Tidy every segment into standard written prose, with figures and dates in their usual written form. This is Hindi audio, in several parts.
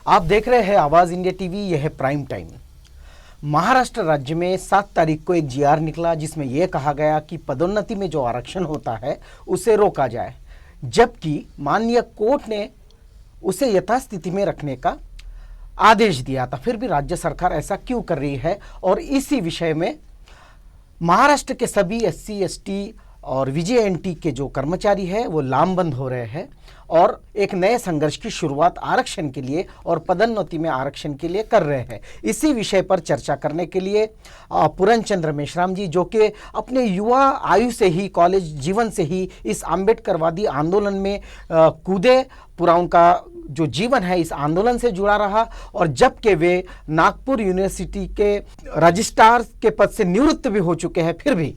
आप देख रहे हैं आवाज इंडिया टीवी। यह है प्राइम टाइम। महाराष्ट्र राज्य में 7 तारीख को एक जीआर निकला जिसमें यह कहा गया कि पदोन्नति में जो आरक्षण होता है उसे रोका जाए, जबकि माननीय कोर्ट ने उसे यथास्थिति में रखने का आदेश दिया था। फिर भी राज्य सरकार ऐसा क्यों कर रही है, और इसी विषय में महाराष्ट्र के सभी SC ST और VJNT के जो कर्मचारी हैं वो लामबंद हो रहे हैं और एक नए संघर्ष की शुरुआत आरक्षण के लिए और पदोन्नति में आरक्षण के लिए कर रहे हैं। इसी विषय पर चर्चा करने के लिए पूरनचंद्र मेश्राम जी, जो कि अपने युवा आयु से ही, कॉलेज जीवन से ही इस आंबेडकरवादी आंदोलन में कूदे, पूरा उनका जो जीवन है इस आंदोलन से जुड़ा रहा, और जबकि वे नागपुर यूनिवर्सिटी के रजिस्ट्रार के पद से निवृत्त भी हो चुके हैं, फिर भी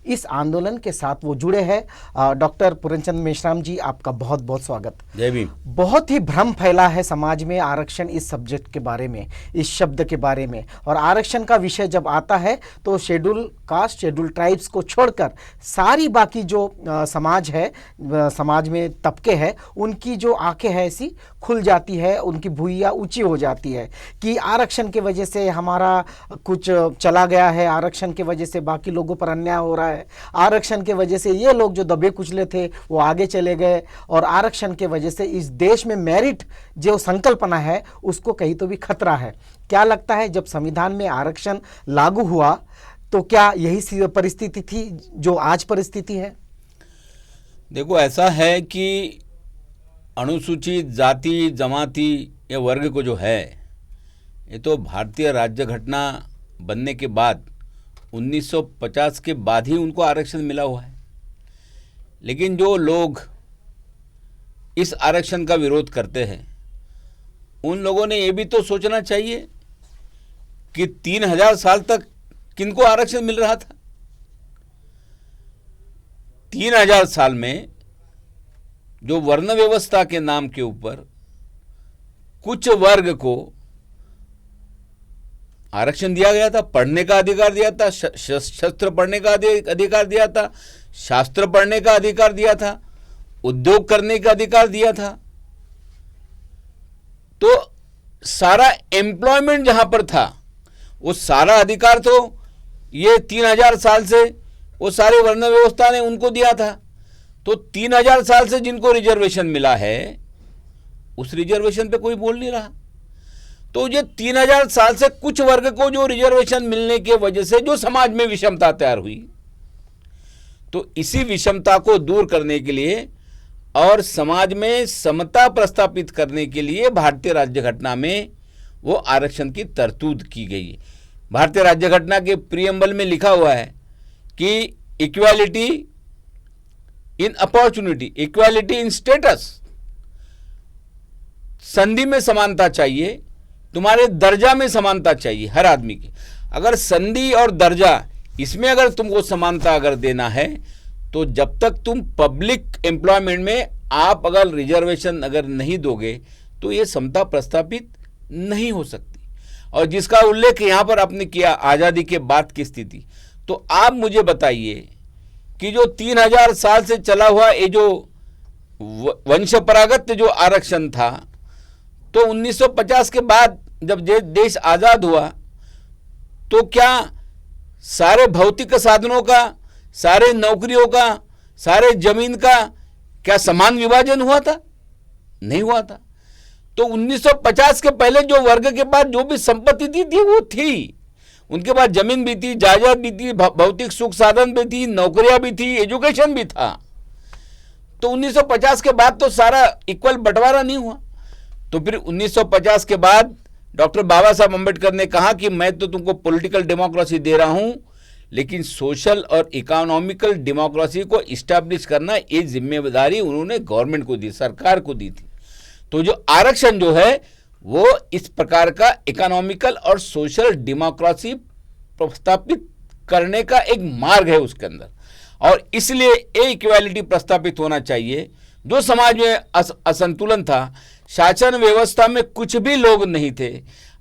इस आंदोलन के साथ वो जुड़े हैं। डॉक्टर पूरनचंद्र मेश्राम जी, आपका बहुत बहुत स्वागत। जय भीम। बहुत ही भ्रम फैला है समाज में आरक्षण इस सब्जेक्ट के बारे में, इस शब्द के बारे में, और आरक्षण का विषय जब आता है तो शेड्यूल कास्ट, शेड्यूल ट्राइब्स को छोड़कर सारी बाकी जो समाज है, समाज में तबके हैं, उनकी जो आंखें हैं ऐसी खुल जाती है, उनकी भुइयां ऊंची हो जाती है कि आरक्षण की वजह से हमारा कुछ चला गया है, आरक्षण की वजह से बाकी लोगों पर अन्याय हो रहा है, आरक्षण के वजह से ये लोग जो दबे कुचले थे वो आगे चले गए, और आरक्षण के वजह से इस देश में मेरिट जो संकल्पना है उसको कहीं तो भी खतरा है। क्या लगता है, जब संविधान में आरक्षण लागू हुआ तो क्या यही परिस्थिति थी जो आज परिस्थिति है? देखो, ऐसा है कि अनुसूचित जाति जमाती या वर्ग को जो है, ये तो भारतीय राज्य घटना बनने के बाद 1950 के बाद ही उनको आरक्षण मिला हुआ है। लेकिन जो लोग इस आरक्षण का विरोध करते हैं, उन लोगों ने ये भी तो सोचना चाहिए कि 3000 साल तक किनको आरक्षण मिल रहा था। 3000 साल में जो वर्ण व्यवस्था के नाम के ऊपर कुछ वर्ग को आरक्षण दिया गया था, पढ़ने का अधिकार दिया था, शस्त्र पढ़ने का अधिकार दिया था, शास्त्र पढ़ने का अधिकार दिया था, उद्योग करने का अधिकार दिया था, तो सारा एम्प्लॉयमेंट जहां पर था वो सारा अधिकार तो ये 3000 साल से वो सारे वर्ण व्यवस्था ने उनको दिया था। तो 3000 साल से जिनको रिजर्वेशन मिला है उस रिजर्वेशन पे कोई बोल नहीं रहा। तो ये 3000 साल से कुछ वर्ग को जो रिजर्वेशन मिलने की वजह से जो समाज में विषमता तैयार हुई, तो इसी विषमता को दूर करने के लिए और समाज में समता प्रस्थापित करने के लिए भारतीय राज्य घटना में वो आरक्षण की तरतूद की गई है। भारतीय राज्य घटना के प्रीएम्बल में लिखा हुआ है कि equality in opportunity, equality in status, संधि में समानता चाहिए, तुम्हारे दर्जा में समानता चाहिए हर आदमी की। अगर संधि और दर्जा इसमें अगर तुमको समानता अगर देना है, तो जब तक तुम पब्लिक एम्प्लॉयमेंट में आप अगर रिजर्वेशन अगर नहीं दोगे तो ये समता प्रस्थापित नहीं हो सकती। और जिसका उल्लेख यहां पर आपने किया आजादी के बाद की स्थिति, तो आप मुझे बताइए कि जो 3000 साल से चला हुआ ये जो वंशपरागत जो आरक्षण था, तो 1950 के बाद जब देश आजाद हुआ तो क्या सारे भौतिक साधनों का, सारे नौकरियों का, सारे जमीन का क्या समान विभाजन हुआ था? नहीं हुआ था। तो 1950 के पहले जो वर्ग के पास जो भी संपत्ति थी वो थी, उनके पास जमीन भी थी, जायदाद भी थी, भौतिक सुख साधन भी थी, नौकरियां भी थी, एजुकेशन भी था। तो 1950 के बाद तो सारा इक्वल बंटवारा नहीं हुआ। तो फिर 1950 के बाद डॉक्टर बाबा साहब अम्बेडकर ने कहा कि मैं तो तुमको पॉलिटिकल डेमोक्रेसी दे रहा हूं, लेकिन सोशल और इकोनॉमिकल डेमोक्रेसी को इस्टेब्लिश करना ये जिम्मेदारी उन्होंने गवर्नमेंट को दी, सरकार को दी थी। तो जो आरक्षण जो है वो इस प्रकार का इकोनॉमिकल और सोशल डेमोक्रेसी प्रस्तापित करने का एक मार्ग है उसके अंदर, और इसलिए ये इक्वालिटी प्रस्तापित होना चाहिए। जो समाज में असंतुलन था, शासन व्यवस्था में कुछ भी लोग नहीं थे,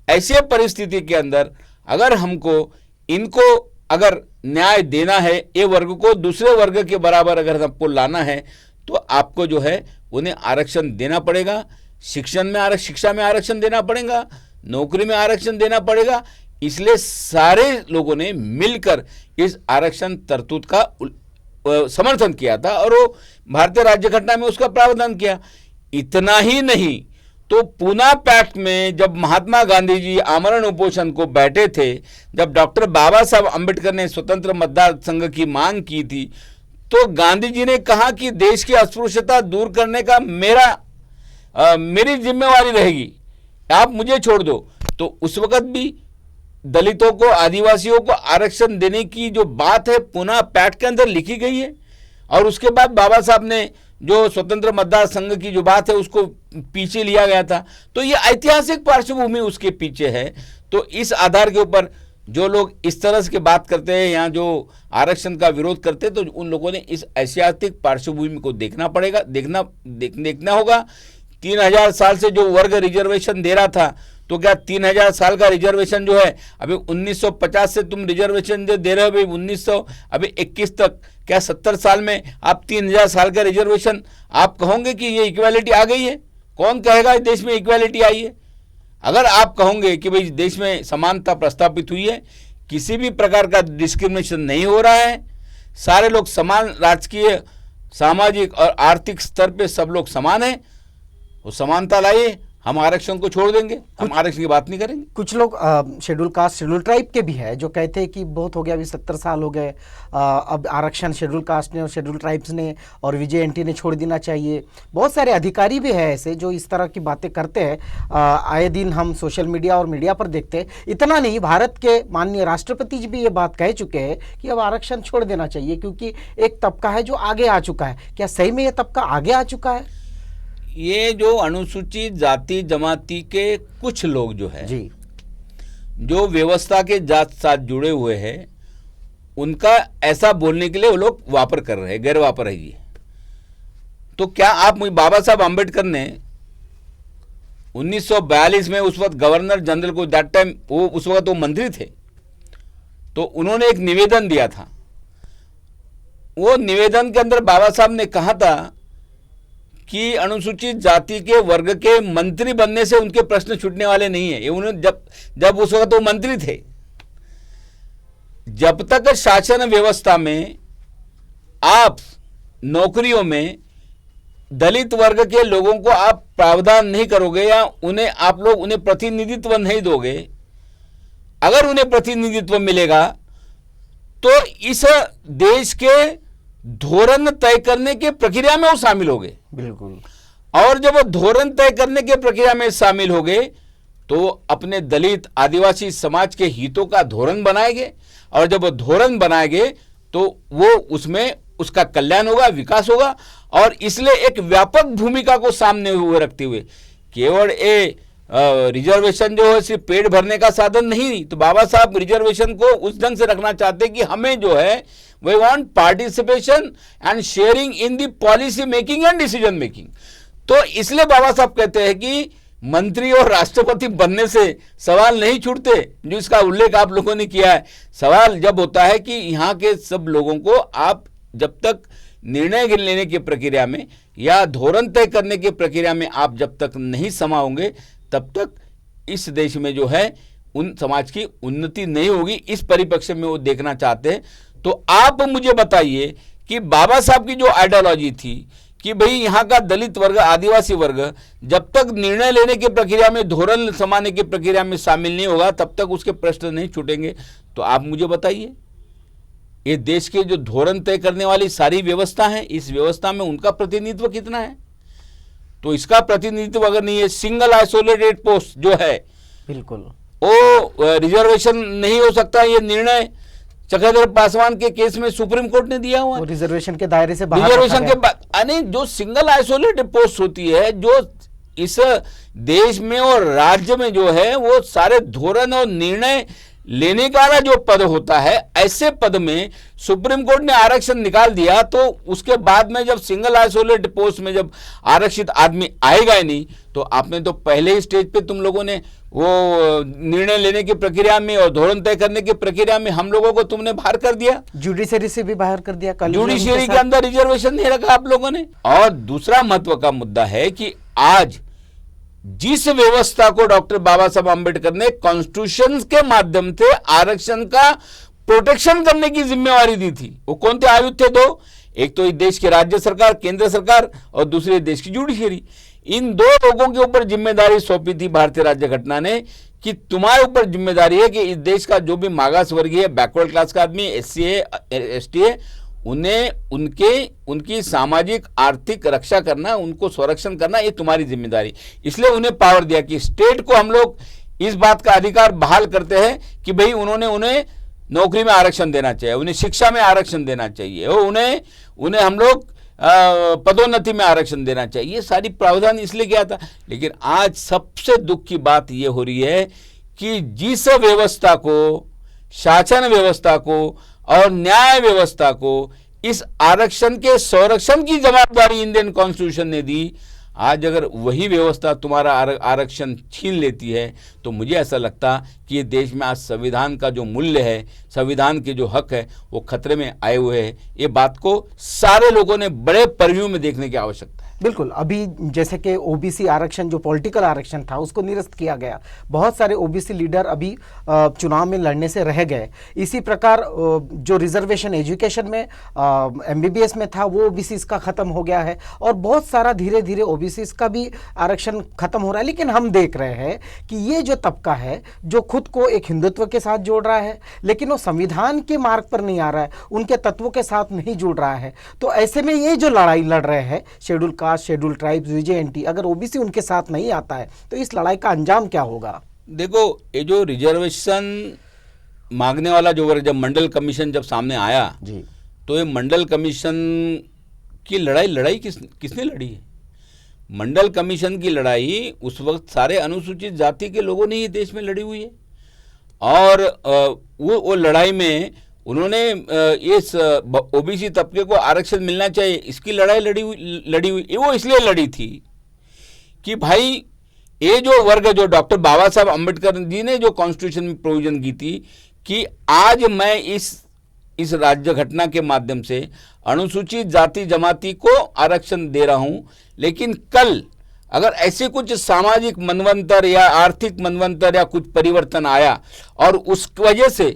ऐसे परिस्थिति के अंदर अगर हमको इनको अगर न्याय देना है, ये वर्ग को दूसरे वर्ग के बराबर अगर हमको लाना है, तो आपको जो है उन्हें आरक्षण देना पड़ेगा। शिक्षा में आरक्षण देना पड़ेगा, नौकरी में आरक्षण देना पड़ेगा। इसलिए सारे लोगों ने मिलकर इस आरक्षण तरतूद का समर्थन किया था और वो भारतीय राज्य घटना में उसका प्रावधान किया। इतना ही नहीं तो पूना पैक्ट में जब महात्मा गांधी जी आमरण उपोषण को बैठे थे, जब डॉक्टर बाबा साहब अंबेडकर ने स्वतंत्र मतदार संघ की मांग की थी, तो गांधी जी ने कहा कि देश की अस्पृश्यता दूर करने का मेरी जिम्मेवारी रहेगी, आप मुझे छोड़ दो। तो उस वक्त भी दलितों को, आदिवासियों को आरक्षण देने की जो बात है पूना पैक्ट के अंदर लिखी गई है। और उसके बाद बाबा साहब ने जो स्वतंत्र मतदार संघ की जो बात है उसको पीछे लिया गया था। तो ये ऐतिहासिक पार्श्वभूमि उसके पीछे है। तो इस आधार के ऊपर जो लोग इस तरह से बात करते हैं या जो आरक्षण का विरोध करते हैं, तो उन लोगों ने इस ऐतिहासिक पार्श्वभूमि को देखना होगा। 3000 साल से जो वर्ग रिजर्वेशन दे रहा था, तो क्या 3000 साल का रिजर्वेशन जो है अभी 1950 से तुम रिजर्वेशन जो दे रहे हो अभी 1921 तक, क्या 70 साल में आप 3000 साल का रिजर्वेशन आप कहोगे कि ये इक्वालिटी आ गई है? कौन कहेगा इस देश में इक्वालिटी आई है? अगर आप कहोगे कि भाई देश में समानता प्रस्तापित हुई है, किसी भी प्रकार का डिस्क्रिमिनेशन नहीं हो रहा है, सारे लोग समान राजकीय, सामाजिक और आर्थिक स्तर पे सब लोग समान हैं, वो समानता लाइए, हम आरक्षण को छोड़ देंगे, हम आरक्षण की बात नहीं करेंगे। कुछ लोग शेड्यूल कास्ट, शेड्यूल ट्राइब के भी है जो कहते हैं कि बहुत हो गया, अभी 70 साल हो गए, अब आरक्षण शेड्यूल कास्ट ने और शेड्यूल ट्राइब्स ने और विजेएनटी ने छोड़ देना चाहिए। बहुत सारे अधिकारी भी हैं ऐसे जो इस तरह की बातें करते हैं। आए दिन हम सोशल मीडिया और मीडिया पर देखते हैं। इतना नहीं, भारत के माननीय राष्ट्रपति जी भी ये बात कह चुके हैं कि अब आरक्षण छोड़ देना चाहिए क्योंकि एक तबका है जो आगे आ चुका है। क्या सही में ये तबका आगे आ चुका है? ये जो अनुसूचित जाति जमाती के कुछ लोग जो है जी, जो व्यवस्था के जात साथ जुड़े हुए हैं, उनका ऐसा बोलने के लिए वो लोग वापर कर रहे हैं, गैर वापर है ये। तो क्या आप मुझे, बाबा साहब आम्बेडकर ने 1942 में उस वक्त गवर्नर जनरल को, दैट टाइम वो उस वक्त वो मंत्री थे, तो उन्होंने एक निवेदन दिया था। वो निवेदन के अंदर बाबा साहब ने कहा था कि अनुसूचित जाति के वर्ग के मंत्री बनने से उनके प्रश्न छूटने वाले नहीं है। ये उन्होंने जब उस वक्त वो मंत्री थे, जब तक शासन व्यवस्था में आप नौकरियों में दलित वर्ग के लोगों को आप प्रावधान नहीं करोगे या उन्हें प्रतिनिधित्व नहीं दोगे, अगर उन्हें प्रतिनिधित्व मिलेगा तो इस देश के धोरण तय करने के प्रक्रिया में वो शामिल हो गए। बिल्कुल। और जब वो धोरण तय करने के प्रक्रिया में शामिल हो गए तो अपने दलित आदिवासी समाज के हितों का धोरण बनाएंगे, और जब वो धोरण बनाएंगे तो वो उसमें उसका कल्याण होगा, विकास होगा। और इसलिए एक व्यापक भूमिका को सामने हुए रखते हुए केवल रिजर्वेशन जो है सिर्फ पेट भरने का साधन नहीं, तो बाबा साहब रिजर्वेशन को उस ढंग से रखना चाहते कि हमें जो है we want participation and sharing in the policy making and decision making. तो इसलिए बाबा साहब कहते हैं कि मंत्री और राष्ट्रपति बनने से सवाल नहीं छूटते, जो इसका उल्लेख आप लोगों ने किया है। सवाल जब होता है कि यहाँ के सब लोगों को आप जब तक निर्णय लेने की प्रक्रिया में या धोरण तय करने की प्रक्रिया में आप जब तक नहीं समाओगे, तब तक इस देश में जो है उन समाज की उन्नति नहीं होगी। इस परिप्रेक्ष्य में वो देखना चाहते हैं। तो आप मुझे बताइए कि बाबा साहब की जो आइडियोलॉजी थी कि भाई यहाँ का दलित वर्ग, आदिवासी वर्ग जब तक निर्णय लेने की प्रक्रिया में, धोरण समाने की प्रक्रिया में शामिल नहीं होगा, तब तक उसके प्रश्न नहीं छूटेंगे। तो आप मुझे बताइए, ये देश के जो धोरण तय करने वाली सारी व्यवस्था है, इस व्यवस्था में उनका प्रतिनिधित्व कितना है? तो इसका प्रतिनिधित्व अगर नहीं है, सिंगल आइसोलेटेड पोस्ट जो है, बिल्कुल वो रिजर्वेशन नहीं हो सकता। ये निर्णय चक्रधर पासवान के केस में सुप्रीम कोर्ट ने दिया हुआ है। रिजर्वेशन के दायरे से बाहर, रिजर्वेशन के बाद यानी जो सिंगल आइसोलेटेड पोस्ट होती है, जो इस देश में और राज्य में जो है वो सारे धोरण और निर्णय लेने का जो पद होता है, ऐसे पद में सुप्रीम कोर्ट ने आरक्षण निकाल दिया। तो उसके बाद में जब सिंगल आइसोलेटेड पोस्ट में जब आरक्षित आदमी आएगा ही नहीं, तो आपने तो पहले ही स्टेज पे तुम लोगों ने वो निर्णय लेने की प्रक्रिया में और धोरण तय करने की प्रक्रिया में हम लोगों को तुमने बाहर कर दिया, जुडिशरी से भी बाहर कर दिया। जुडिशरी के अंदर रिजर्वेशन नहीं रखा आप लोगों ने। और दूसरा महत्व का मुद्दा है कि आज जिस व्यवस्था को डॉक्टर बाबा साहब आम्बेडकर ने कॉन्स्टिट्यूशन के माध्यम से आरक्षण का प्रोटेक्शन करने की जिम्मेवारी दी थी, वो कौन थे आयुक्त थे? दो, एक तो इस देश की राज्य सरकार, केंद्र सरकार, और दूसरे देश की जुडिशरी। इन दो लोगों के ऊपर जिम्मेदारी सौंपी थी भारतीय राज्य घटना ने कि तुम्हारे ऊपर जिम्मेदारी है कि इस देश का जो भी मागास वर्गीय, बैकवर्ड क्लास का आदमी, एससी है, एसटी है, उन्हें उनकी सामाजिक आर्थिक रक्षा करना, उनको संरक्षण करना, ये तुम्हारी जिम्मेदारी। इसलिए उन्हें पावर दिया कि स्टेट को हम लोग इस बात का अधिकार बहाल करते हैं कि भाई उन्हें नौकरी में आरक्षण देना चाहिए, उन्हें शिक्षा में आरक्षण देना चाहिए, और उन्हें हम लोग पदोन्नति में आरक्षण देना चाहिए। ये सारी प्रावधान इसलिए किया था। लेकिन आज सबसे दुख की बात ये हो रही है कि जिस व्यवस्था को, शासन व्यवस्था को और न्याय व्यवस्था को इस आरक्षण के संरक्षण की जवाबदारी इंडियन कॉन्स्टिट्यूशन ने दी, आज अगर वही व्यवस्था तुम्हारा आरक्षण छीन लेती है तो मुझे ऐसा लगता कि ये देश में आज संविधान का जो मूल्य है, संविधान के जो हक है, वो खतरे में आए हुए हैं। ये बात को सारे लोगों ने बड़े परिव्यू में देखने की आवश्यकता है। बिल्कुल, अभी जैसे कि ओबीसी आरक्षण, जो पॉलिटिकल आरक्षण था, उसको निरस्त किया गया। बहुत सारे ओबीसी लीडर अभी चुनाव में लड़ने से रह गए। इसी प्रकार जो रिजर्वेशन एजुकेशन में एमबीबीएस में था, वो ओबीसी का खत्म हो गया है, और बहुत सारा धीरे धीरे ओबीसी का भी आरक्षण खत्म हो रहा है। लेकिन हम देख रहे हैं कि ये जो तबका है, जो खुद को एक हिंदुत्व के साथ जोड़ रहा है, लेकिन वो संविधान के मार्ग पर नहीं आ रहा है, उनके तत्वों के साथ नहीं जुड़ रहा है। तो ऐसे में ये जो लड़ाई लड़ रहे हैं, शेड्यूल कास्ट, शेड्यूल ट्राइब्स, वीजेएनटी, अगर ओबीसी उनके साथ नहीं आता है तो इस लड़ाई का अंजाम क्या होगा? देखो, ये जो रिजर्वेशन मांगने वाला जो वर्ग, जब मंडल कमीशन जब सामने आया जी, तो ये मंडल कमीशन की लड़ाई किसने लड़ी है? मंडल कमीशन की लड़ाई उस वक्त सारे अनुसूचित जाति के लोगों ने ही देश में लड़ी हुई है। और वो लड़ाई में उन्होंने इस ओबीसी तबके को आरक्षण मिलना चाहिए, इसकी लड़ाई लड़ी हुई। वो इसलिए लड़ी थी कि भाई ये जो वर्ग, जो डॉक्टर बाबा साहब अम्बेडकर जी ने जो कॉन्स्टिट्यूशन में प्रोविजन की थी कि आज मैं इस राज्य घटना के माध्यम से अनुसूचित जाति जमाती को आरक्षण दे रहा हूं, लेकिन कल अगर ऐसे कुछ सामाजिक मनवंतर या आर्थिक मनवंतर या कुछ परिवर्तन आया और उस वजह से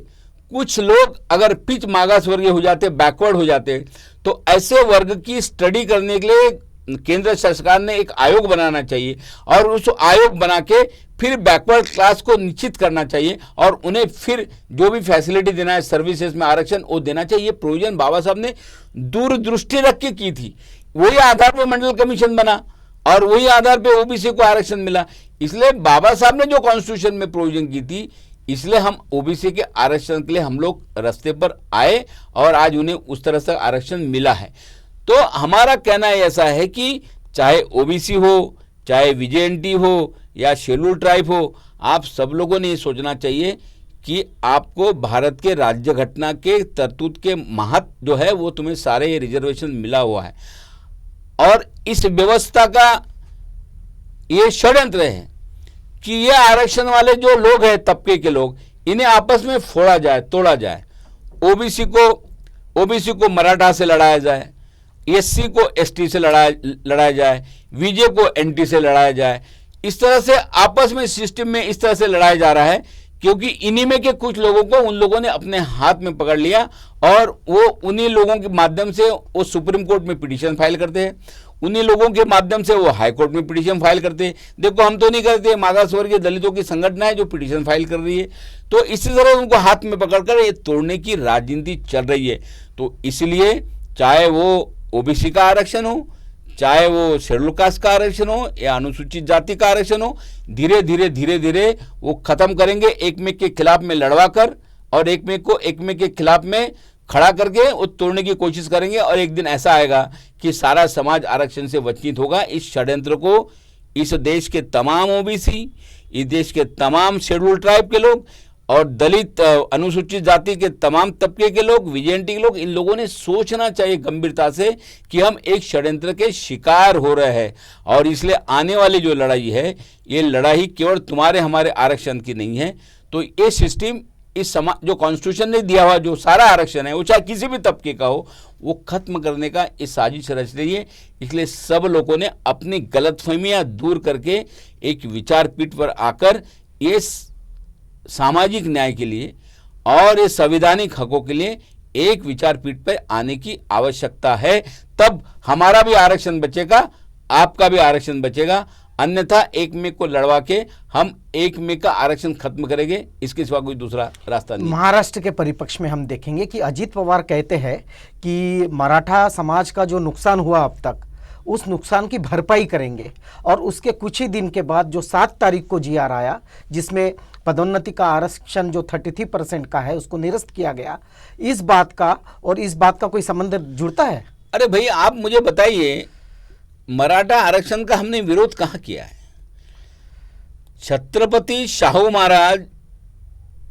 कुछ लोग अगर पिच मागास वर्गीय हो जाते, बैकवर्ड हो जाते, तो ऐसे वर्ग की स्टडी करने के लिए केंद्र सरकार ने एक आयोग बनाना चाहिए, और उस आयोग बना के फिर बैकवर्ड क्लास को निश्चित करना चाहिए, और उन्हें फिर जो भी फैसिलिटी देना है, सर्विसेज में आरक्षण, वो देना चाहिए। प्रोविजन बाबा साहब ने दूरदृष्टि रख के की थी। वही आधार पर मंडल कमीशन बना और वही आधार पर ओबीसी को आरक्षण मिला। इसलिए बाबा साहब ने जो कॉन्स्टिट्यूशन में प्रोविजन की थी, इसलिए हम ओबीसी के आरक्षण के लिए हम लोग रास्ते पर आए और आज उन्हें उस तरह से आरक्षण मिला है। तो हमारा कहना ऐसा है कि चाहे ओबीसी हो, चाहे वीजेएनटी हो या शेड्यूल ट्राइब हो, आप सब लोगों ने ये सोचना चाहिए कि आपको भारत के राज्य घटना के तरतूत के महत्व जो है वो तुम्हें सारे रिजर्वेशन मिला हुआ है, और इस व्यवस्था का ये षड्यंत्र है कि ये आरक्षण वाले जो लोग हैं, तबके के लोग, इन्हें आपस में फोड़ा जाए, तोड़ा जाए। ओबीसी को मराठा से लड़ाया जाए, एससी को एसटी से लड़ाया जाए, वीजे को एनटी से लड़ाया जाए। इस तरह से आपस में सिस्टम में इस तरह से लड़ाया जा रहा है क्योंकि इन्हीं में के कुछ लोगों को उन लोगों ने अपने हाथ में पकड़ लिया, और वो उन्हीं लोगों के माध्यम से वो सुप्रीम कोर्ट में पिटीशन फाइल करते हैं, उन्हीं लोगों के माध्यम से वो हाई कोर्ट में पिटीशन फाइल करते हैं। देखो, हम तो नहीं करते, मागास वर्गीय दलितों की संगठन है जो पिटीशन फाइल कर रही है। तो इसी तरह उनको हाथ में पकड़कर ये तोड़ने की राजनीति चल रही है। तो इसलिए चाहे वो ओबीसी का आरक्षण हो, चाहे वो शेड्यूल कास्ट का आरक्षण हो या अनुसूचित जाति का आरक्षण हो, धीरे धीरे वो खत्म करेंगे, एक में के खिलाफ में लड़वा कर, और एक में के खिलाफ में खड़ा करके वो तोड़ने की कोशिश करेंगे। और एक दिन ऐसा आएगा कि सारा समाज आरक्षण से वंचित होगा। इस षड्यंत्र को इस देश के तमाम ओबीसी, इस देश के तमाम शेड्यूल ट्राइब के लोग और दलित अनुसूचित जाति के तमाम तबके के लोग, वीजेएनटी के लोग, इन लोगों ने सोचना चाहिए गंभीरता से कि हम एक षड्यंत्र के शिकार हो रहे हैं। और इसलिए आने वाली जो लड़ाई है, ये लड़ाई केवल तुम्हारे हमारे आरक्षण की नहीं है। तो ये सिस्टम इस समाज जो कॉन्स्टिट्यूशन ने दिया हुआ जो सारा आरक्षण है, वो चाहे किसी भी तबके का हो, वो खत्म करने का इस साजिश रच रही है। इसलिए सब लोगों ने अपनी गलतफहमियां दूर करके एक विचार पीठ पर आकर ये सामाजिक न्याय के लिए और ये संवैधानिक हकों के लिए एक विचार पीठ पर आने की आवश्यकता है। तब हमारा भी आरक्षण बचेगा, आपका भी आरक्षण बचेगा। अन्यथा एक में को लड़वा के हम एक में का आरक्षण खत्म करेंगे, इसके सिवा कोई दूसरा रास्ता नहीं। महाराष्ट्र के परिप्रेक्ष्य में हम देखेंगे कि अजीत पवार कहते हैं कि मराठा समाज का जो नुकसान हुआ अब तक, उस नुकसान की भरपाई करेंगे। और उसके कुछ ही दिन के बाद जो 7 तारीख को जीआर आया, जिसमें पदोन्नति का आरक्षण जो 33% का है उसको निरस्त किया गया, इस बात का और इस बात का कोई संबंध जुड़ता है? अरे भाई, आप मुझे बताइए, मराठा आरक्षण का हमने विरोध कहाँ किया है? छत्रपति शाहू महाराज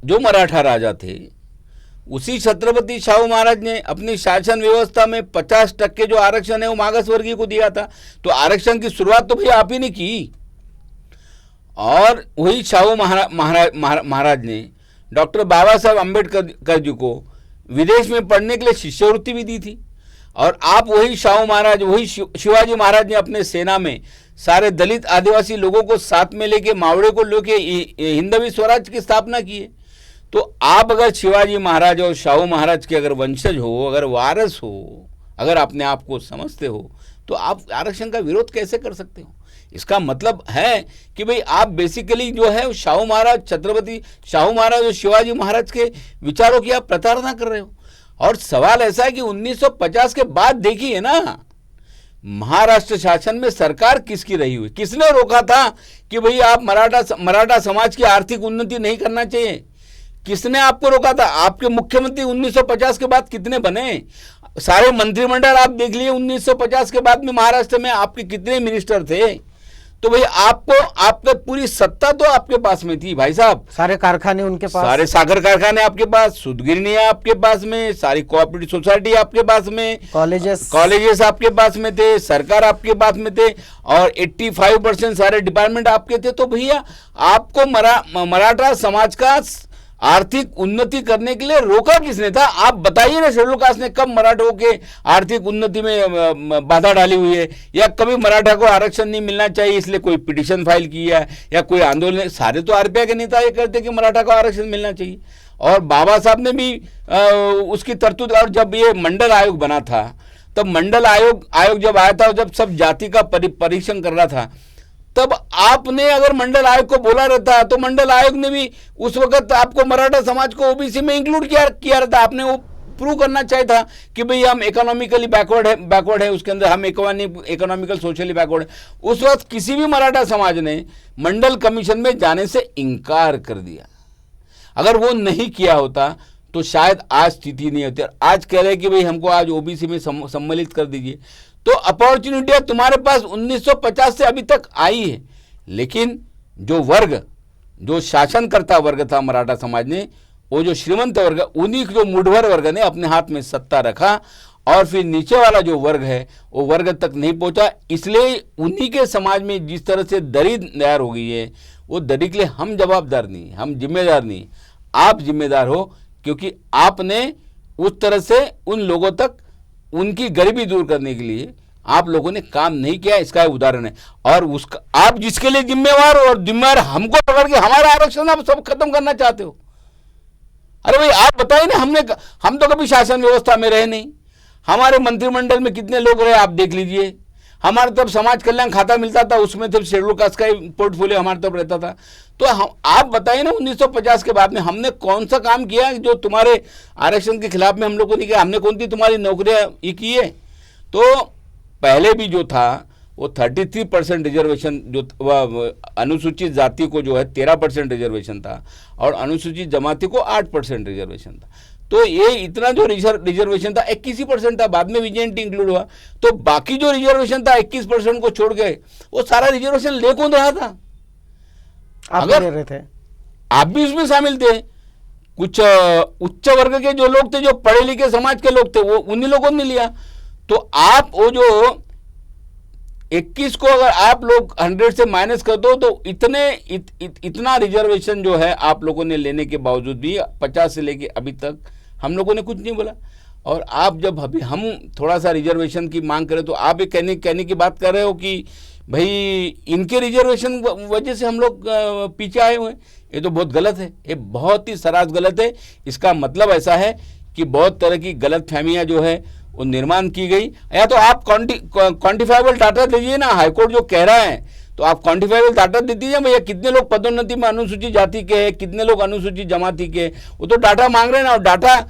जो मराठा राजा थे, उसी छत्रपति शाहू महाराज ने अपनी शासन व्यवस्था में 50% जो आरक्षण है वो मागास वर्गीय को दिया था। तो आरक्षण की शुरुआत तो भैया आप ही ने की। और वही शाहू महाराज ने डॉक्टर बाबा साहब अम्बेडकर जी को विदेश में पढ़ने के लिए शिष्यवृत्ति भी दी थी। और आप वही शाहू महाराज, वही शिवाजी महाराज ने अपने सेना में सारे दलित आदिवासी लोगों को साथ में लेके, मावड़े को लेके हिंदवी स्वराज की स्थापना की है। तो आप अगर शिवाजी महाराज और शाहू महाराज के अगर वंशज हो, अगर वारस हो, अगर अपने आप को समझते हो, तो आप आरक्षण का विरोध कैसे कर सकते हो? इसका मतलब है कि भाई आप बेसिकली जो है शाहू महाराज, छत्रपति शाहू महाराज और शिवाजी महाराज के विचारों की आप प्रताड़ना कर रहे हो। और सवाल ऐसा है कि 1950 के बाद देखिए ना, महाराष्ट्र शासन में सरकार किसकी रही हुई? किसने रोका था कि भाई आप मराठा समाज की आर्थिक उन्नति नहीं करना चाहिए? किसने आपको रोका था? आपके मुख्यमंत्री 1950 के बाद कितने बने? सारे मंत्रिमंडल आप देख लिए 1950 के बाद में महाराष्ट्र में आपके कितने मिनिस्टर थे? तो भाई आपका पूरी सत्ता तो आपके पास में थी भाई साहब। सारे कारखाने उनके पास, सारे सागर कारखाने आपके पास, सुदगिरनियां आपके पास में, सारी कोऑपरेटिव सोसाइटी आपके पास में, कॉलेजेस आपके पास में थे, सरकार आपके पास में थे, और 85% सारे डिपार्टमेंट आपके थे। तो भैया आपको मराठा समाज का आर्थिक उन्नति करने के लिए रोका किसने था? आप बताइए ना, शेड्यूल कास्ट ने कब मराठों के आर्थिक उन्नति में बाधा डाली हुई है? या कभी मराठा को आरक्षण नहीं मिलना चाहिए इसलिए कोई पिटीशन फाइल किया है या कोई आंदोलन? सारे तो आरपीआई के नेता ये कहते कि मराठा को आरक्षण मिलना चाहिए। और बाबा साहब ने भी उसकी तरतूद, और जब ये मंडल आयोग बना था, तब मंडल आयोग जब आया था, जब सब जाति का परीक्षण कर रहा था, तब आपने अगर मंडल आयोग को बोला रहता तो मंडल आयोग ने भी उस वक्त आपको मराठा समाज को ओबीसी में इंक्लूड किया रहता। आपने वो प्रूव करना चाहिए था कि भाई हम इकोनॉमिकली बैकवर्ड है, उसके अंदर हम इकोनॉमिकल सोशली बैकवर्ड है। उस वक्त किसी भी मराठा समाज ने मंडल कमीशन में जाने से इनकार कर दिया। अगर वो नहीं किया होता तो शायद आज स्थिति नहीं होती। आज कह रहे हैं कि भाई हमको आज ओबीसी में सम्मिलित कर दीजिए। तो अपॉर्चुनिटी तुम्हारे पास 1950 से अभी तक आई है, लेकिन जो शासनकर्ता वर्ग था मराठा समाज ने, वो जो श्रीमंत वर्ग, उन्हीं जो मुठभर वर्ग ने अपने हाथ में सत्ता रखा, और फिर नीचे वाला जो वर्ग है वो वर्ग तक नहीं पहुंचा। इसलिए उन्हीं के समाज में जिस तरह से दरी तैयार हो गई है, वो दरी के लिए हम जवाबदार नहीं, हम जिम्मेदार नहीं, आप जिम्मेदार हो, क्योंकि आपने उस तरह से उन लोगों तक उनकी गरीबी दूर करने के लिए आप लोगों ने काम नहीं किया। इसका उदाहरण है। और उसका आप जिसके लिए जिम्मेवार हो, और जिम्मेवार हमको पकड़ के हमारा आरक्षण आप सब खत्म करना चाहते हो। अरे भाई आप बताइए ना, हम तो कभी शासन व्यवस्था में रहे नहीं। हमारे मंत्रिमंडल में कितने लोग रहे आप देख लीजिए। हमारे तब समाज कल्याण खाता मिलता था, उसमें तब शेड्यूल कास्ट का पोर्टफोलियो हमारे तब रहता था। तो आप बताइए ना, 1950 के बाद में हमने कौन सा काम किया जो तुम्हारे आरक्षण के खिलाफ में हम लोग को नहीं किया? हमने कौन सी तुम्हारी नौकरियां ये की है? तो पहले भी जो था वो 33% रिजर्वेशन, जो अनुसूचित जाति को जो है 13% रिजर्वेशन था, और अनुसूचित जमाती को 8% रिजर्वेशन था। तो ये इतना जो रिजर्वेशन था 21% था, बाद में विजेंटी इंक्लूड हुआ। तो बाकी जो रिजर्वेशन था 21% को छोड़ गए, वो सारा रिजर्वेशन ले कौन रहा था? अगर ले रहे थे, आप भी उसमें शामिल थे। कुछ उच्च वर्ग के जो लोग थे, जो पढ़े लिखे समाज के लोग थे, वो उन्हीं लोगों ने लिया। तो आप वो जो 21 को अगर आप लोग 100 से माइनस कर दो तो इतना रिजर्वेशन जो है आप लोगों ने लेने के बावजूद भी 50 से लेके अभी तक हम लोगों ने कुछ नहीं बोला। और आप जब अभी हम थोड़ा सा रिजर्वेशन की मांग करें तो आप ये कहने की बात कर रहे हो कि भाई इनके रिजर्वेशन वजह से हम लोग पीछे आए हुए हैं। ये तो बहुत गलत है, ये बहुत ही सरास गलत है। इसका मतलब ऐसा है कि बहुत तरह की गलत फहमियाँ जो है वो निर्माण की गई। या तो आप क्वान्टिफाइबल डाटा दीजिए ना, हाईकोर्ट जो कह रहा है तो आप क्वान्टिफाइबल डाटा दे दीजिए भैया, कितने लोग पदोन्नति में अनुसूचित जाति के हैं, कितने लोग अनुसूचित जमाति के, वो तो डाटा मांग रहे हैं ना। और डाटा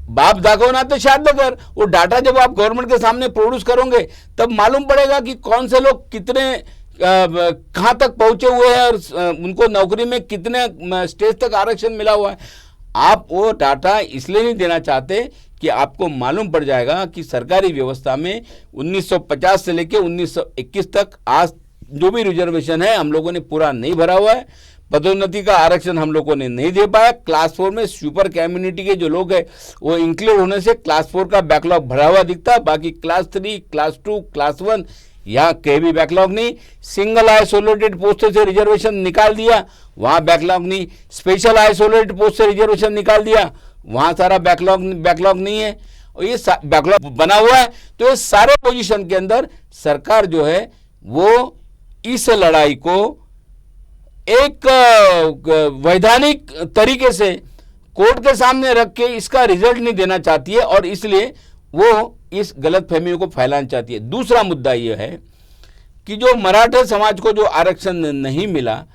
बाप दाखो ना तो शायद अगर वो डाटा जब आप गवर्नमेंट के सामने प्रोड्यूस करोगे तब मालूम पड़ेगा कि कौन से लोग कितने कहाँ तक पहुंचे हुए हैं और उनको नौकरी में कितने स्टेज तक आरक्षण मिला हुआ है। आप वो डाटा इसलिए नहीं देना चाहते कि आपको मालूम पड़ जाएगा कि सरकारी व्यवस्था में 1950 से लेकर 1921 तक आज जो भी रिजर्वेशन है हम लोगों ने पूरा नहीं भरा हुआ है। पदोन्नति का आरक्षण हम लोगों ने नहीं दे पाया। क्लास 4 में सुपर कम्युनिटी के जो लोग हैं वो इंक्लूड होने से क्लास 4 का बैकलॉग भरा हुआ दिखता है। बाकी क्लास 3, क्लास 2, क्लास 1 यहाँ कहीं भी बैकलॉग नहीं। सिंगल आइसोलेटेड पोस्ट से रिजर्वेशन निकाल दिया, वहाँ बैकलॉग नहीं। स्पेशल आइसोलेटेड पोस्ट से रिजर्वेशन निकाल दिया, वहाँ सारा बैकलॉग नहीं है। और ये बैकलॉग बना हुआ है। तो ये सारे पोजीशन के अंदर सरकार जो है वो इस लड़ाई को एक वैधानिक तरीके से कोर्ट के सामने रख के इसका रिजल्ट नहीं देना चाहती है और इसलिए वो इस गलत फहमियों को फैलाना चाहती है। दूसरा मुद्दा यह है कि जो मराठा समाज को जो आरक्षण नहीं मिला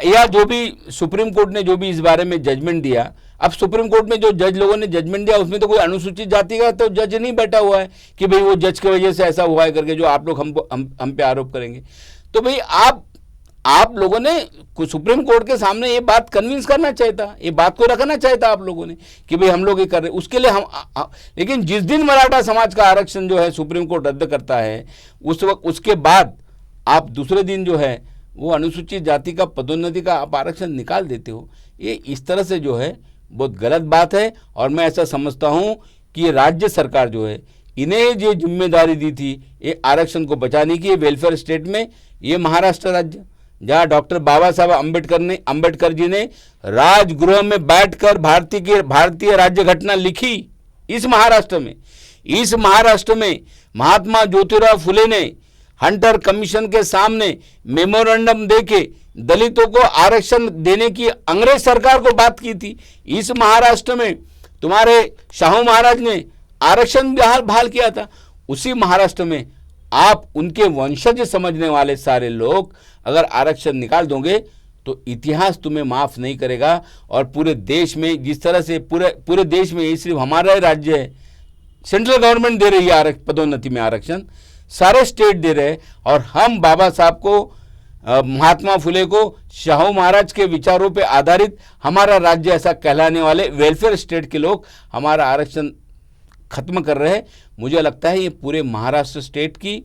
या जो भी सुप्रीम कोर्ट ने जो भी इस बारे में जजमेंट दिया, अब सुप्रीम कोर्ट में जो जज लोगों ने जजमेंट दिया उसमें तो कोई अनुसूचित जाति का तो जज नहीं बैठा हुआ है कि भाई वो जज की वजह से ऐसा हुआ है करके जो आप लोग हम पे आरोप करेंगे। तो भाई आप लोगों ने सुप्रीम कोर्ट के सामने ये बात कन्विंस करना चाहिए था, ये बात को रखना चाहिए था आप लोगों ने कि भाई हम लोग ये कर रहे उसके लिए लेकिन जिस दिन मराठा समाज का आरक्षण जो है सुप्रीम कोर्ट रद्द करता है उस वक्त उसके बाद आप दूसरे दिन जो है वो अनुसूचित जाति का पदोन्नति का आप आरक्षण निकाल देते हो। ये इस तरह से जो है बहुत गलत बात है। और मैं ऐसा समझता हूँ कि राज्य सरकार जो है इन्हें जो जिम्मेदारी दी थी ये आरक्षण को बचाने की वेलफेयर स्टेट में, ये महाराष्ट्र राज्य जहाँ डॉक्टर बाबा साहब अम्बेडकर जी ने राजगृह में बैठकर भारतीय राज्य घटना लिखी। इस महाराष्ट्र में महात्मा ज्योतिराव फुले ने हंटर कमीशन के सामने मेमोरेंडम देके दलितों को आरक्षण देने की अंग्रेज सरकार को बात की थी। इस महाराष्ट्र में तुम्हारे शाहू महाराज ने आरक्षण बहाल किया था। उसी महाराष्ट्र में आप उनके वंशज समझने वाले सारे लोग अगर आरक्षण निकाल दोगे तो इतिहास तुम्हें माफ नहीं करेगा। और पूरे देश में जिस तरह से पूरे देश में ये सिर्फ हमारा राज्य है, सेंट्रल गवर्नमेंट दे रही है पदोन्नति में आरक्षण, सारे स्टेट दे रहे हैं। और हम बाबा साहब को महात्मा फुले को शाहू महाराज के विचारों पे आधारित हमारा राज्य ऐसा कहलाने वाले वेलफेयर स्टेट के लोग हमारा आरक्षण खत्म कर रहे हैं। मुझे लगता है ये पूरे महाराष्ट्र स्टेट की,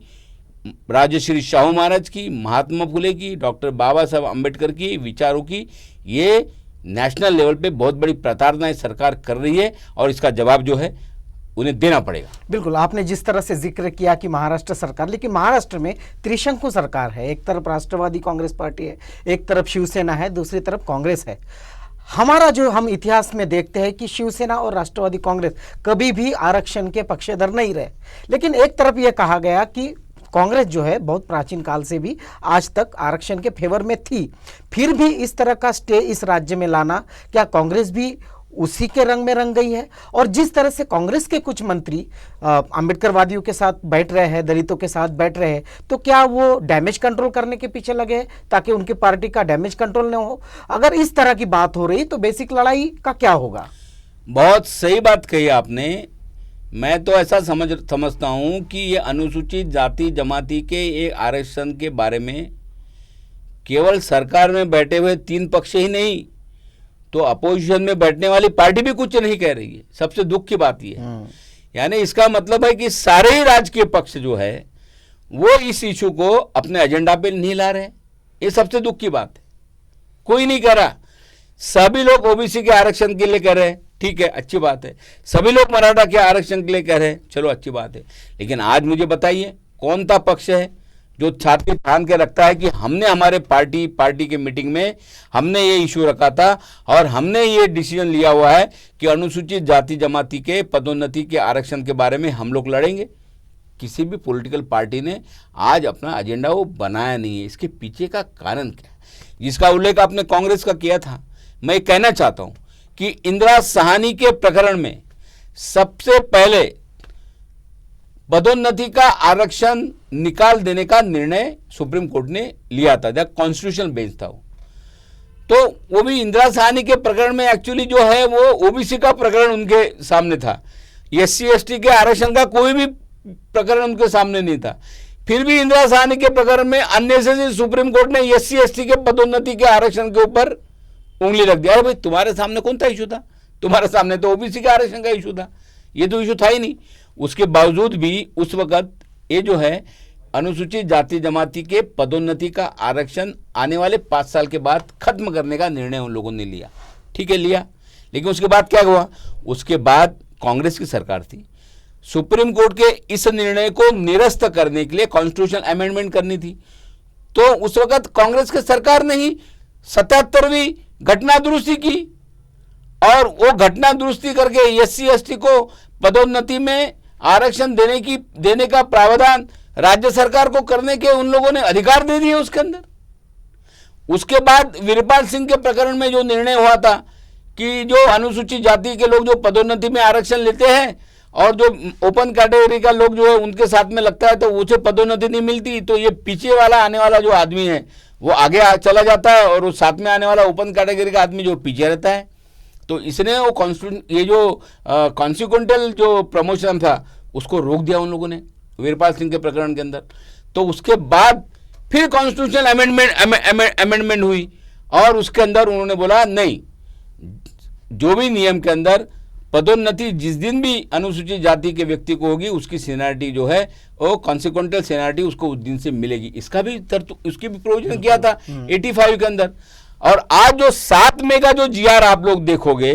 राजश्री शाहू महाराज की, महात्मा फुले की, डॉक्टर बाबा साहब अम्बेडकर की विचारों की ये नेशनल लेवल पे बहुत बड़ी प्रताड़ना सरकार कर रही है और इसका जवाब जो है उन्हें देना पड़ेगा। बिल्कुल, आपने जिस तरह से जिक्र किया कि महाराष्ट्र सरकार, लेकिन महाराष्ट्र में त्रिशंकु सरकार है। एक तरफ राष्ट्रवादी कांग्रेस पार्टी है, एक तरफ शिवसेना है, दूसरी तरफ कांग्रेस है। हमारा जो हम इतिहास में देखते हैं कि शिवसेना और राष्ट्रवादी कांग्रेस कभी भी आरक्षण के पक्षधर नहीं रहे। लेकिन एक तरफ यह कहा गया कि कांग्रेस जो है बहुत प्राचीन काल से भी आज तक आरक्षण के फेवर में थी। फिर भी इस तरह का स्टे इस राज्य में लाना, क्या कांग्रेस भी उसी के रंग में रंग गई है? और जिस तरह से कांग्रेस के कुछ मंत्री अंबेडकरवादियों के साथ बैठ रहे हैं, दलितों के साथ बैठ रहे हैं, तो क्या वो डैमेज कंट्रोल करने के पीछे लगे हैं ताकि उनकी पार्टी का डैमेज कंट्रोल न हो? अगर इस तरह की बात हो रही तो बेसिक लड़ाई का क्या होगा? बहुत सही बात कही आपने। मैं तो ऐसा समझता हूं कि ये अनुसूचित जाति जमाति के एक आरक्षण के बारे में केवल सरकार में बैठे हुए 3 पक्ष ही नहीं तो अपोजिशन में बैठने वाली पार्टी भी कुछ नहीं कह रही है। सबसे दुख की बात यह है। यानी इसका मतलब है कि सारे ही राजकीय पक्ष जो है वो इस इशू को अपने एजेंडा पे नहीं ला रहे। ये सबसे दुख की बात है। कोई नहीं कह रहा। सभी लोग ओबीसी के आरक्षण के लिए कह रहे हैं, ठीक है, अच्छी बात है। सभी लोग मराठा के आरक्षण के लिए कह रहे हैं, चलो अच्छी बात है। लेकिन आज मुझे बताइए कौन सा पक्ष है जो छाती तान के रखता है कि हमने हमारे पार्टी के मीटिंग में हमने ये इशू रखा था और हमने ये डिसीजन लिया हुआ है कि अनुसूचित जाति जमाती के पदोन्नति के आरक्षण के बारे में हम लोग लड़ेंगे। किसी भी पॉलिटिकल पार्टी ने आज अपना एजेंडा वो बनाया नहीं है। इसके पीछे का कारण क्या है, जिसका उल्लेख आपने कांग्रेस का किया था। मैं कहना चाहता हूं कि इंदिरा साहनी के प्रकरण में सबसे पहले पदोन्नति का आरक्षण निकाल देने का निर्णय सुप्रीम कोर्ट ने लिया था, जब कॉन्स्टिट्यूशनल बेंच था वो। तो वो भी इंदिरा साहनी के प्रकरण में एक्चुअली जो है वो ओबीसी का प्रकरण उनके सामने था, एससी एसटी के आरक्षण का कोई भी प्रकरण उनके सामने नहीं था। फिर भी इंदिरा साहनी के प्रकरण में अन्य से सुप्रीम कोर्ट ने एससी एसटी के पदोन्नति के आरक्षण के ऊपर उंगली रख दिया। अरे भाई, तुम्हारे सामने कौन सा इशू था? तुम्हारे सामने तो ओबीसी के आरक्षण का इशू था, ये तो इशू था ही नहीं। उसके बावजूद भी उस वक्त ये जो है अनुसूचित जाति जमाती के पदोन्नति का आरक्षण आने वाले 5 साल के बाद खत्म करने का निर्णय उन लोगों ने लिया। ठीक है, लिया, लेकिन उसके बाद क्या हुआ? उसके बाद कांग्रेस की सरकार थी, सुप्रीम कोर्ट के इस निर्णय को निरस्त करने के लिए कॉन्स्टिट्यूशन अमेंडमेंट करनी थी। तो उस वक्त कांग्रेस की सरकार ने ही 77वीं घटना दुरुस्ती की और वो घटना दुरुस्ती करके एससी एसटी को पदोन्नति में आरक्षण देने का प्रावधान राज्य सरकार को करने के उन लोगों ने अधिकार दे दिए उसके अंदर। उसके बाद वीरपाल सिंह के प्रकरण में जो निर्णय हुआ था कि जो अनुसूचित जाति के लोग जो पदोन्नति में आरक्षण लेते हैं और जो ओपन कैटेगरी का लोग जो है उनके साथ में लगता है तो उसे पदोन्नति नहीं मिलती, तो ये पीछे वाला आने वाला जो आदमी है वो आगे चला जाता है और उस साथ में आने वाला ओपन कैटेगरी का आदमी जो पीछे रहता है। तो इसने वो ये जो कॉन्सिक्वेंटल जो प्रमोशन था उसको रोक दिया उन लोगों ने वीरपाल सिंह के प्रकरण के अंदर। तो उसके बाद फिर कॉन्स्टिट्यूशनल अमेंडमेंट हुई और उसके अंदर उन्होंने बोला नहीं, जो भी नियम के अंदर पदोन्नति जिस दिन भी अनुसूचित जाति के व्यक्ति को होगी उसकी सीनियरिटी जो है वो कॉन्सिक्वेंटल सीनियरिटी उसको उस दिन से मिलेगी। इसका भी उसकी भी प्रोविजन किया था 85 के अंदर। और आज जो 7 मई का जो जीआर आप लोग देखोगे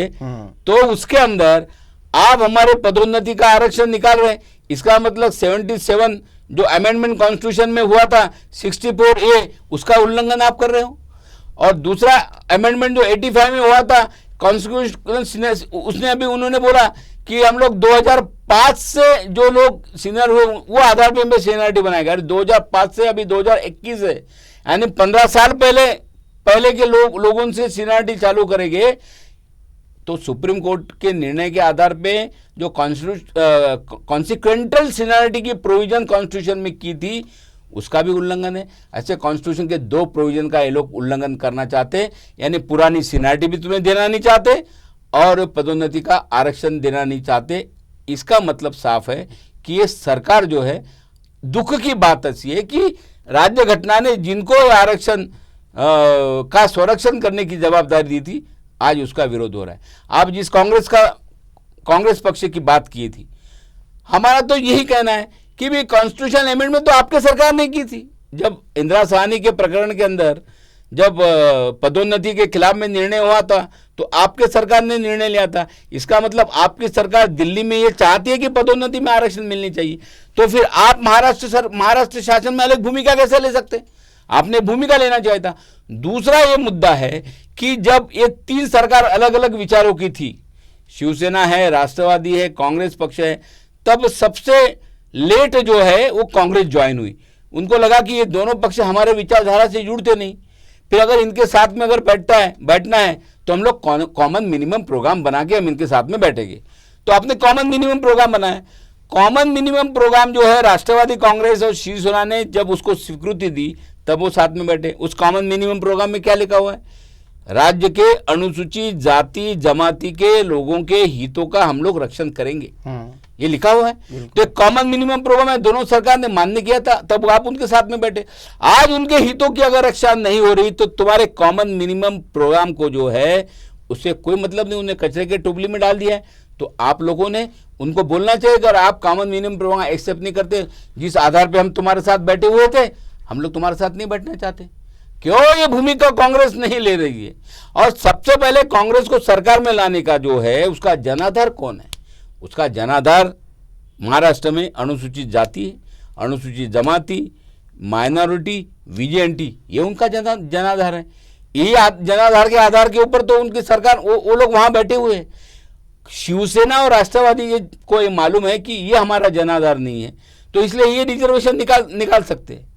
तो उसके अंदर आप हमारे पदोन्नति का आरक्षण निकाल रहे हैं। इसका मतलब 77 जो अमेंडमेंट कॉन्स्टिट्यूशन में हुआ था 64A उसका उल्लंघन आप कर रहे हो। और दूसरा अमेंडमेंट जो 85 में हुआ था कॉन्स्टिट्यूशन, उसने अभी उन्होंने बोला कि हम लोग 2005 से जो लोग सीनियर हुए वो आधार पे हमें सीनियरिटी बनाएगा। 2005 से अभी 2021 है, यानी 15 साल पहले के लोगों से सीनियरिटी चालू करेंगे। तो सुप्रीम कोर्ट के निर्णय के आधार पे जो कॉन्सिक्वेंटल सीनियरिटी की प्रोविजन कॉन्स्टिट्यूशन में की थी उसका भी उल्लंघन है। ऐसे कॉन्स्टिट्यूशन के 2 प्रोविजन का ये लोग उल्लंघन करना चाहते, यानी पुरानी सीनियरिटी भी तुम्हें देना नहीं चाहते और पदोन्नति का आरक्षण देना नहीं चाहते। इसका मतलब साफ है कि ये सरकार जो है, दुख की बात ऐसी है कि राज्य घटना ने जिनको आरक्षण का संरक्षण करने की जवाबदारी दी थी आज उसका विरोध हो रहा है। आप जिस कांग्रेस पक्ष की बात की थी, हमारा तो यही कहना है कि भी कॉन्स्टिट्यूशन अमेंडमेंट तो आपके सरकार ने की थी। जब इंदिरा साहनी के प्रकरण के अंदर जब पदोन्नति के खिलाफ में निर्णय हुआ था तो आपके सरकार ने निर्णय लिया था। इसका मतलब आपकी सरकार दिल्ली में ये चाहती है कि पदोन्नति में आरक्षण मिलनी चाहिए। तो फिर आप महाराष्ट्र शासन में अलग भूमिका कैसे ले सकते? आपने भूमिका लेना चाहिए था। दूसरा ये मुद्दा है कि जब ये 3 सरकार अलग अलग विचारों की थी, शिवसेना है, राष्ट्रवादी है, कांग्रेस पक्ष है, तब सबसे लेट जो है वो कांग्रेस ज्वाइन हुई। उनको लगा कि ये दोनों पक्ष हमारे विचारधारा से जुड़ते नहीं, फिर अगर इनके साथ में अगर बैठना है तो हम लोग कॉमन मिनिमम प्रोग्राम बना के हम इनके साथ में बैठेंगे। तो आपने कॉमन मिनिमम प्रोग्राम बनाया। कॉमन मिनिमम प्रोग्राम जो है राष्ट्रवादी कांग्रेस और शिवसेना ने जब उसको स्वीकृति दी तब वो साथ में बैठे। उस कॉमन मिनिमम प्रोग्राम में क्या लिखा हुआ है? राज्य के अनुसूचित जाति जमाती के लोगों के हितों का हम लोग रक्षण करेंगे, ये लिखा हुआ है। तो कॉमन मिनिमम प्रोग्राम है, दोनों सरकार ने मान्य किया था, तब आप उनके साथ में बैठे। आज उनके हितों की अगर रक्षा नहीं हो रही तो तुम्हारे कॉमन मिनिमम प्रोग्राम को जो है उससे कोई मतलब नहीं, उन्हें कचरे के टोपली में डाल दिया है। तो आप लोगों ने उनको बोलना चाहिए, अगर आप कॉमन मिनिमम प्रोग्राम एक्सेप्ट नहीं करते, जिस आधार पर हम तुम्हारे साथ बैठे हुए थे, हम लोग तुम्हारे साथ नहीं बैठना चाहते। क्यों ये भूमिका कांग्रेस नहीं ले रही है? और सबसे पहले कांग्रेस को सरकार में लाने का जो है उसका जनाधार कौन है? उसका जनाधार महाराष्ट्र में अनुसूचित जाति, अनुसूचित जमाती, माइनॉरिटी, विजेएनटी, ये उनका जनाधार है। ये जनाधार के आधार के ऊपर तो उनकी सरकार, वो लोग वहां बैठे हुए हैं। शिवसेना और राष्ट्रवादी ये को ये मालूम है कि ये हमारा जनाधार नहीं है, तो इसलिए ये रिजर्वेशन निकाल सकते हैं।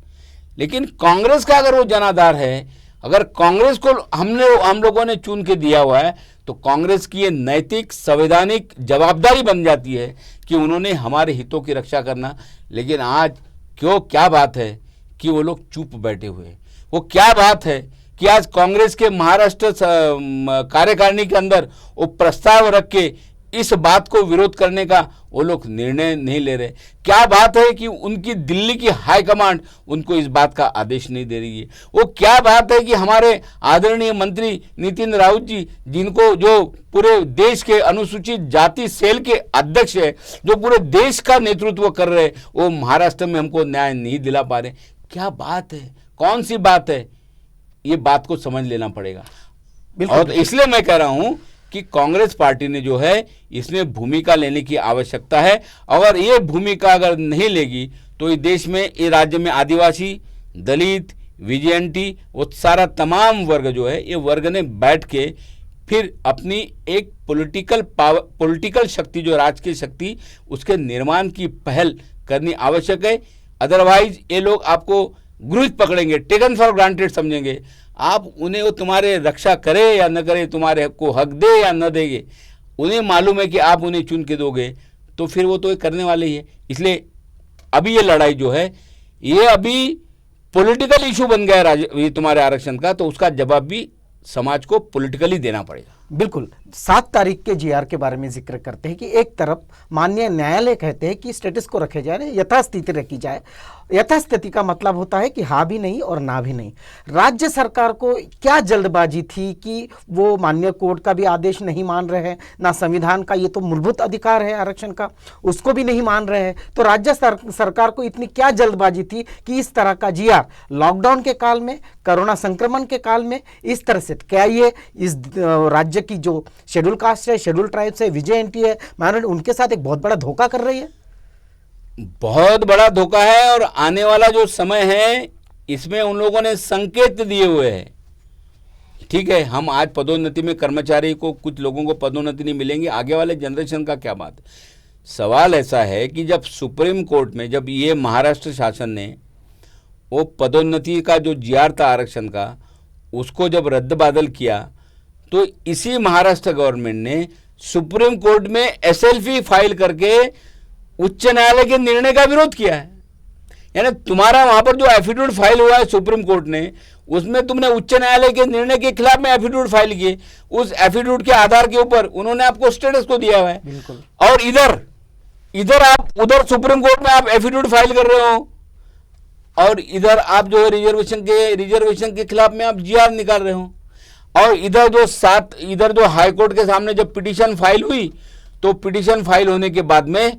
लेकिन कांग्रेस का अगर वो जनाधार है, अगर कांग्रेस को हम लोगों ने चुन के दिया हुआ है, तो कांग्रेस की ये नैतिक संवैधानिक जवाबदारी बन जाती है कि उन्होंने हमारे हितों की रक्षा करना। लेकिन आज क्या बात है कि वो लोग चुप बैठे हुए हैं। वो क्या बात है कि आज कांग्रेस के महाराष्ट्र कार्यकारिणी के अंदर वो प्रस्ताव रख के इस बात को विरोध करने का वो लोग निर्णय नहीं ले रहे। क्या बात है कि उनकी दिल्ली की हाईकमांड उनको इस बात का आदेश नहीं दे रही है। वो क्या बात है कि हमारे आदरणीय मंत्री नितिन राउत जी, जिनको जो पूरे देश के अनुसूचित जाति सेल के अध्यक्ष है, जो पूरे देश का नेतृत्व कर रहे, वो महाराष्ट्र में हमको न्याय नहीं दिला पा रहे। क्या बात है, कौन सी बात है, ये बात को समझ लेना पड़ेगा। और इसलिए मैं कह रहा हूं कि कांग्रेस पार्टी ने जो है इसमें भूमिका लेने की आवश्यकता है। अगर ये भूमिका अगर नहीं लेगी तो इस देश में, ये राज्य में आदिवासी, दलित, विजेएनटी, वो सारा तमाम वर्ग जो है, ये वर्ग ने बैठ के फिर अपनी एक पॉलिटिकल शक्ति, जो राजकीय शक्ति, उसके निर्माण की पहल करनी आवश्यक है। अदरवाइज ये लोग आपको गृहित पकड़ेंगे, टेकन फॉर ग्रांटेड समझेंगे। आप उन्हें, वो तुम्हारे रक्षा करे या न करे, तुम्हारे को हक दे या न देंगे, उन्हें मालूम है कि आप उन्हें चुन के दोगे तो फिर वो तो ये करने वाले ही है। इसलिए अभी ये लड़ाई जो है, ये अभी पॉलिटिकल इशू बन गया ये तुम्हारे आरक्षण का, तो उसका जवाब भी समाज को पॉलिटिकली देना पड़ेगा। बिल्कुल। 7 तारीख के जीआर के बारे में जिक्र करते हैं कि एक तरफ माननीय न्यायालय कहते हैं कि स्टेटस को रखे जाए, यथास्थिति रखी जाए। यथास्थिति का मतलब होता है कि हाँ भी नहीं और ना भी नहीं। राज्य सरकार को क्या जल्दबाजी थी कि वो माननीय कोर्ट का भी आदेश नहीं मान रहे हैं, ना संविधान का, ये तो मूलभूत अधिकार है आरक्षण का, उसको भी नहीं मान रहे हैं। तो राज्य सरकार को इतनी क्या जल्दबाजी थी कि इस तरह का जीआर लॉकडाउन के काल में, कोरोना संक्रमण के काल में इस तरह से, क्या ये इस राज्य की जो शेड्यूल कास्ट है, शेड्यूल ट्राइब्स है, विजेएनटी है, माइनॉरिटी, उनके साथ एक बहुत बड़ा धोखा कर रही है? बहुत बड़ा धोखा है। और आने वाला जो समय है, इसमें उन लोगों ने संकेत दिए हुए हैं। ठीक है, हम आज पदोन्नति में कर्मचारी को, कुछ लोगों को पदोन्नति नहीं मिलेंगी, आगे वाले जनरेशन का क्या बात है। सवाल ऐसा है कि जब सुप्रीम कोर्ट में, जब ये महाराष्ट्र शासन ने वो पदोन्नति का जो जीआर था आरक्षण का, उसको जब रद्द-बदल किया, तो इसी महाराष्ट्र गवर्नमेंट ने सुप्रीम कोर्ट में एसएलपी फाइल करके उच्च न्यायालय के निर्णय का विरोध किया है। यानी तुम्हारा वहां पर जो एफिडेविट फाइल हुआ है सुप्रीम कोर्ट ने, उसमें तुमने उच्च न्यायालय के निर्णय के खिलाफ में एफिडेविट फाइल किए, उस एफिडेविट के आधार के ऊपर उन्होंने आपको स्टेटस को दिया हुआ है। बिल्कुल। और इधर आप, उधर सुप्रीम कोर्ट में आप एफिडेविट फाइल कर रहे हो, और इधर आप जो है रिजर्वेशन के खिलाफ में आप जीआर निकाल रहे हो। और इधर जो हाईकोर्ट के सामने जब पिटीशन फाइल हुई, तो पिटीशन फाइल होने के बाद में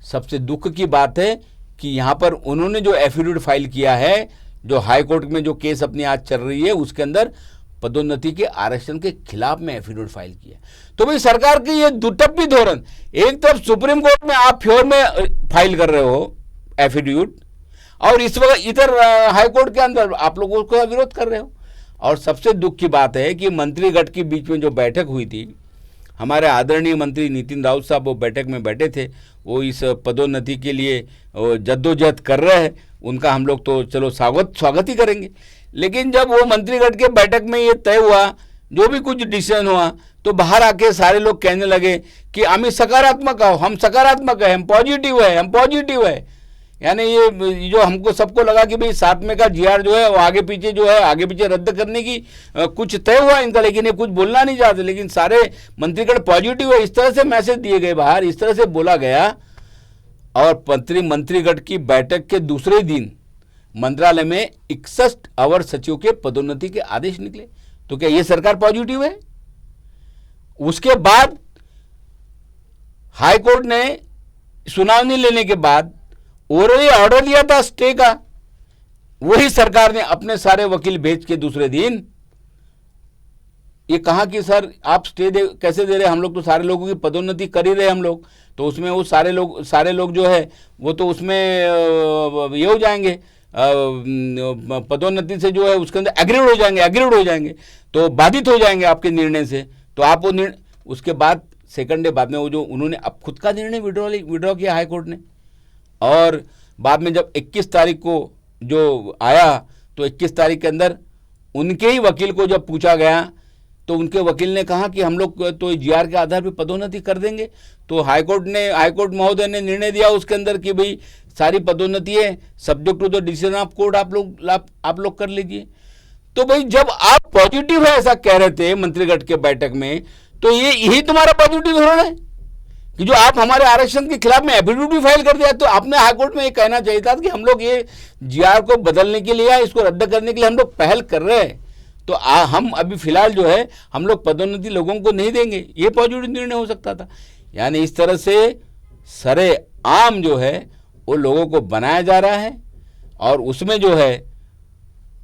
सबसे दुख की बात है कि यहां पर उन्होंने जो एफिडेविट फाइल किया है, जो हाईकोर्ट में जो केस अपनी आज चल रही है, उसके अंदर पदोन्नति के आरक्षण के खिलाफ में एफिडेविट फाइल किया। तो भाई सरकार की ये दुटप्पी धोरण, एक तरफ सुप्रीम कोर्ट में आप फ्योर में फाइल कर रहे हो एफिडेविट, और इस वक्त इधर हाईकोर्ट के अंदर आप लोगों को विरोध कर रहे हो। और सबसे दुख की बात है कि मंत्रीगण के बीच में जो बैठक हुई थी, हमारे आदरणीय मंत्री नितिन राउत साहब वो बैठक में बैठे थे, वो इस पदोन्नति के लिए जद्दोजहद कर रहे हैं, उनका हम लोग तो चलो स्वागत ही करेंगे। लेकिन जब वो मंत्रीगण के बैठक में ये तय हुआ, जो भी कुछ डिसीजन हुआ, तो बाहर आके सारे लोग कहने लगे कि हम सकारात्मक हो, हम सकारात्मक है, हम पॉजिटिव है। यानी ये जो हमको सबको लगा कि भाई 7 में का जीआर जो है वो आगे पीछे रद्द करने की कुछ तय हुआ इनका, लेकिन ये कुछ बोलना नहीं चाहते। लेकिन सारे मंत्रीगण पॉजिटिव है, इस तरह से मैसेज दिए गए बाहर, इस तरह से बोला गया। और मंत्रीगण की बैठक के दूसरे दिन मंत्रालय में 61 अवर सचिव के पदोन्नति के आदेश निकले। तो क्या ये सरकार पॉजिटिव है? उसके बाद हाईकोर्ट ने सुनावनी लेने के बाद ऑर्डर दिया था स्टे का, वही सरकार ने अपने सारे वकील भेज के दूसरे दिन ये कहा कि सर आप स्टे कैसे दे रहे, हम लोग तो सारे लोगों की पदोन्नति कर ही रहे हम लोग, तो उसमें वो सारे लोग जो है वो तो उसमें ये हो जाएंगे, पदोन्नति से जो है उसके अंदर एग्रीड हो जाएंगे तो बाधित हो जाएंगे आपके निर्णय से, तो आप वो निर्णय उसके बाद सेकंड डे बाद में वो जो उन्होंने अब खुद का निर्णय विड्रॉ किया हाई कोर्ट ने, और बाद में जब 21 तारीख को जो आया तो 21 तारीख के अंदर उनके ही वकील को जब पूछा गया तो उनके वकील ने कहा कि हम लोग तो जीआर के आधार पर पदोन्नति कर देंगे। तो हाईकोर्ट महोदय ने निर्णय दिया उसके अंदर कि भाई सारी पदोन्नति है subject to the decision of court, आप लोग कर लीजिए। तो भाई जब आप पॉजिटिव है ऐसा कह रहे थे मंत्रिगण के बैठक में, तो यही तुम्हारा पॉजिटिव धोरण है कि जो आप हमारे आरक्षण के खिलाफ में एफिडेविट फाइल कर दिया। तो आपने हाईकोर्ट में ये कहना चाहिए था कि हम लोग ये जीआर को बदलने के लिए या इसको रद्द करने के लिए हम लोग पहल कर रहे हैं, तो हम अभी फिलहाल जो है हम लोग पदोन्नति लोगों को नहीं देंगे, ये पॉजिटिव निर्णय हो सकता था। यानी इस तरह से सरेआम जो है वो लोगों को बनाया जा रहा है, और उसमें जो है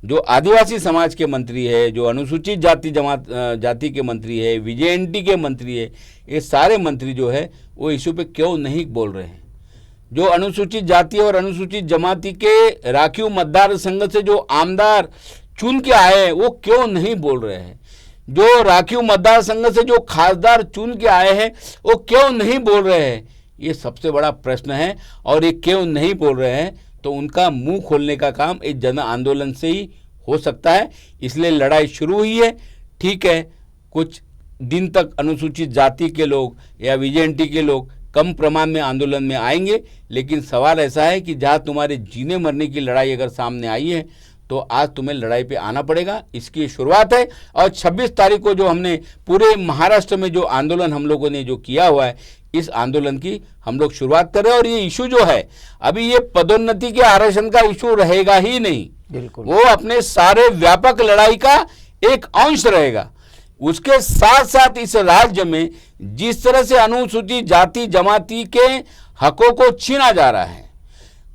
जो आदिवासी समाज के मंत्री है, जो अनुसूचित जाति के मंत्री है, विजेएनटी के मंत्री है, ये सारे मंत्री जो है वो इशू पे क्यों नहीं बोल रहे हैं। जो अनुसूचित जाति और अनुसूचित जमाती के राखीव मतदार संघ से जो आमदार चुन के आए वो क्यों नहीं बोल रहे हैं। जो राखीव मतदार संघ से जो खासदार चुन के आए हैं वो क्यों नहीं बोल रहे हैं, ये सबसे बड़ा प्रश्न है। और ये क्यों नहीं बोल रहे हैं तो उनका मुंह खोलने का काम एक जन आंदोलन से ही हो सकता है। इसलिए लड़ाई शुरू हुई है। ठीक है, कुछ दिन तक अनुसूचित जाति के लोग या विजेएनटी के लोग कम प्रमाण में आंदोलन में आएंगे, लेकिन सवाल ऐसा है कि जहाँ तुम्हारे जीने मरने की लड़ाई अगर सामने आई है तो आज तुम्हें लड़ाई पे आना पड़ेगा। इसकी शुरुआत है। और 26 तारीख को जो हमने पूरे महाराष्ट्र में जो आंदोलन हम लोगों ने जो किया हुआ है, इस आंदोलन की हम लोग शुरुआत कर रहे हैं। और ये इशू जो है अभी ये पदोन्नति के आरक्षण का इशू रहेगा ही नहीं, बिल्कुल वो अपने सारे व्यापक लड़ाई का एक अंश रहेगा। उसके साथ साथ इस राज्य में जिस तरह से अनुसूचित जाति जमाती के हकों को छीना जा रहा है,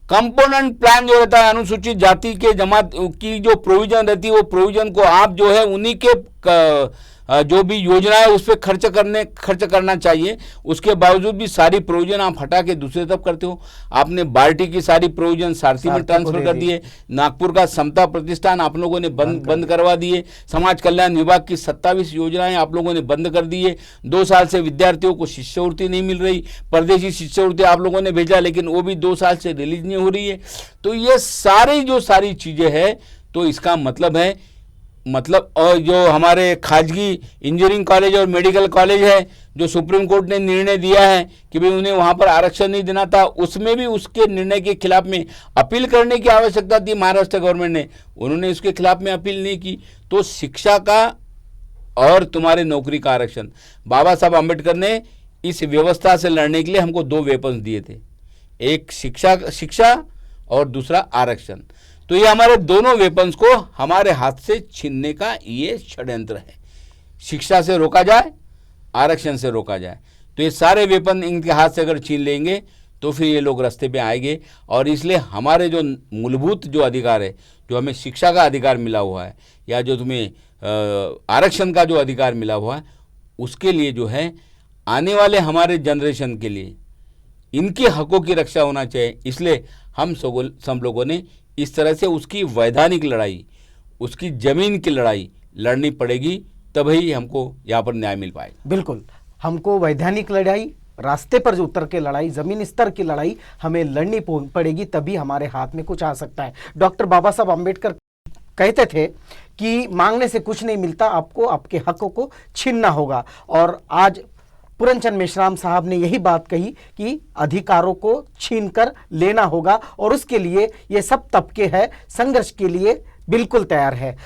कंपोनेंट प्लान जो रहता है अनुसूचित जाति के जमात की जो प्रोविजन रहती है, वो प्रोविजन को आप जो है उन्हीं के जो भी योजना है उस पर खर्च करना चाहिए। उसके बावजूद भी सारी प्रोविजन आप हटा के दूसरी तरफ करते हो। आपने बाल्टी की सारी प्रोविजन सारथी में ट्रांसफर कर दिए। नागपुर का समता प्रतिष्ठान आप लोगों ने बंद करवा दिए। समाज कल्याण विभाग की 27 योजनाएं आप लोगों ने बंद कर दिए। 2 साल से विद्यार्थियों को शिष्यवृत्ति नहीं मिल रही। परदेशी शिष्यवृत्ति आप लोगों ने भेजा, लेकिन वो भी 2 साल से रिलीज नहीं हो रही है। तो ये सारी चीजें हैं। तो इसका मतलब और जो हमारे खाजगी इंजीनियरिंग कॉलेज और मेडिकल कॉलेज है, जो सुप्रीम कोर्ट ने निर्णय दिया है कि भाई उन्हें वहां पर आरक्षण नहीं देना था, उसमें भी उसके निर्णय के खिलाफ में अपील करने की आवश्यकता थी महाराष्ट्र गवर्नमेंट ने, उन्होंने उसके खिलाफ में अपील नहीं की। तो शिक्षा का और तुम्हारे नौकरी का आरक्षण, बाबा साहब आम्बेडकर ने इस व्यवस्था से लड़ने के लिए हमको 2 वेपन्स दिए थे, एक शिक्षा और दूसरा आरक्षण। तो ये हमारे दोनों वेपन्स को हमारे हाथ से छीनने का ये षड्यंत्र है। शिक्षा से रोका जाए, आरक्षण से रोका जाए, तो ये सारे वेपन इनके हाथ से अगर छीन लेंगे तो फिर ये लोग रास्ते पे आएंगे। और इसलिए हमारे जो मूलभूत जो अधिकार है, जो हमें शिक्षा का अधिकार मिला हुआ है या जो तुम्हें आरक्षण का जो अधिकार मिला हुआ है, उसके लिए जो है आने वाले हमारे जनरेशन के लिए इनके हकों की रक्षा होना चाहिए। इसलिए हम सब लोगों ने इस तरह से उसकी वैधानिक लड़ाई, उसकी जमीन की लड़ाई लड़नी पड़ेगी, तभी हमको यहाँ पर न्याय मिल पाएगा। बिल्कुल, हमको वैधानिक लड़ाई, रास्ते पर जो उतर के लड़ाई, जमीन स्तर की लड़ाई हमें लड़नी पड़ेगी, तभी हमारे हाथ में कुछ आ सकता है। डॉक्टर बाबा साहब अम्बेडकर कहते थे कि मांगने से कुछ नहीं मिलता, आपको आपके हकों को छीनना होगा। और आज पूरनचंद मेश्राम साहब ने यही बात कही कि अधिकारों को छीनकर लेना होगा, और उसके लिए ये सब तबके हैं संघर्ष के लिए बिल्कुल तैयार है।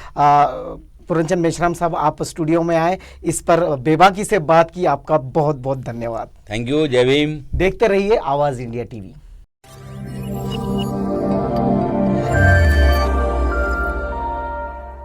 पूरनचंद मेश्राम साहब, आप स्टूडियो में आए, इस पर बेबाकी से बात की, आपका बहुत बहुत धन्यवाद। Thank you. जय भीम। देखते रहिए आवाज इंडिया टीवी।